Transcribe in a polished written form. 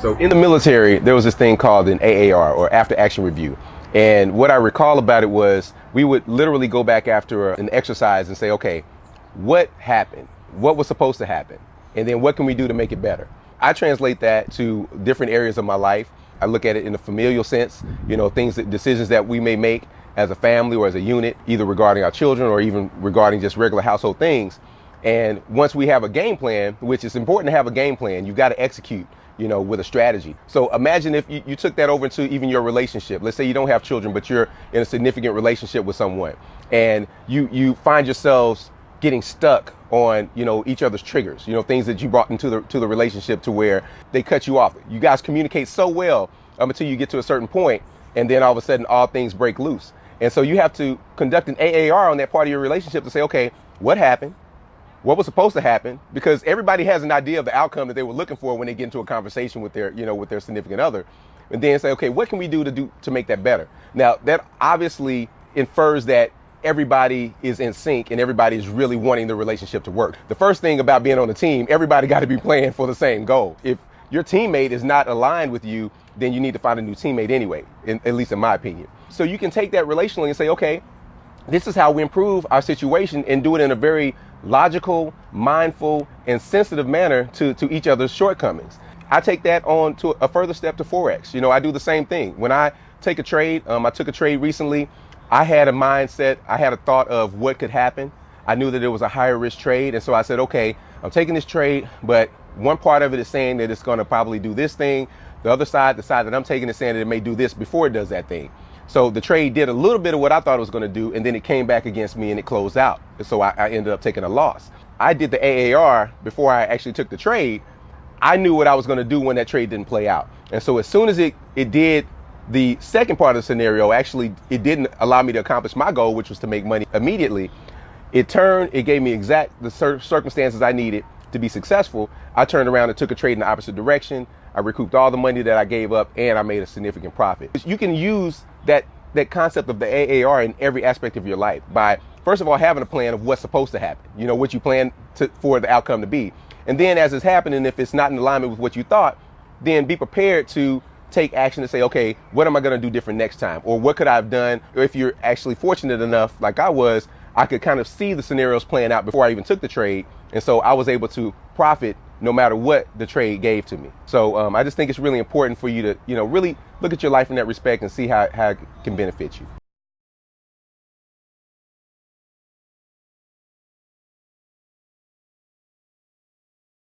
So in the military, there was this thing called an AAR, or after action review. And what I recall about it was we would literally go back after an exercise and say, okay, what happened? What was supposed to happen? And then what can we do to make it better? I translate that to different areas of my life. I look at it in a familial sense, decisions that we may make as a family or as a unit, either regarding our children or even regarding just regular household things. And once we have a game plan, which is important to have a game plan, you've got to execute, with a strategy. So imagine if you took that over into even your relationship. Let's say you don't have children, but you're in a significant relationship with someone, and you find yourselves getting stuck on, each other's triggers, things that you brought into the relationship to where they cut you off. You guys communicate so well until you get to a certain point, and then all of a sudden all things break loose. And so you have to conduct an AAR on that part of your relationship to say, okay, what happened? What was supposed to happen? Because everybody has an idea of the outcome that they were looking for when they get into a conversation with their significant other. And then say, okay, what can we do to make that better? Now, that obviously infers that everybody is in sync and everybody is really wanting the relationship to work. The first thing about being on a team, everybody got to be playing for the same goal. If your teammate is not aligned with you, then you need to find a new teammate anyway, at least in my opinion. So you can take that relationally and say, okay, this is how we improve our situation, and do it in a very logical, mindful, and sensitive manner to each other's shortcomings. I take that on to a further step to forex. I do the same thing. When I take a trade, I took a trade recently. I had a mindset, I had a thought of what could happen. I knew that it was a higher risk trade. And so I said, okay, I'm taking this trade, but one part of it is saying that it's going to probably do this thing. The other side, the side that I'm taking, is saying that it may do this before it does that thing. So the trade did a little bit of what I thought it was going to do, and then it came back against me and it closed out. So I ended up taking a loss. I did the AAR before I actually took the trade. I knew what I was going to do when that trade didn't play out. And so as soon as it did the second part of the scenario, actually, it didn't allow me to accomplish my goal, which was to make money immediately. It gave me exact the circumstances I needed to be successful. I turned around and took a trade in the opposite direction. I recouped all the money that I gave up, and I made a significant profit. You can use that concept of the AAR in every aspect of your life by, first of all, having a plan of what's supposed to happen, what you plan for the outcome to be. And then as it's happening, if it's not in alignment with what you thought, then be prepared to take action to say, okay, what am I going to do different next time? Or what could I have done? Or if you're actually fortunate enough, like I was, I could kind of see the scenarios playing out before I even took the trade. And so I was able to profit no matter what the trade gave to me. So I just think it's really important for you to, really look at your life in that respect and see how it can benefit you.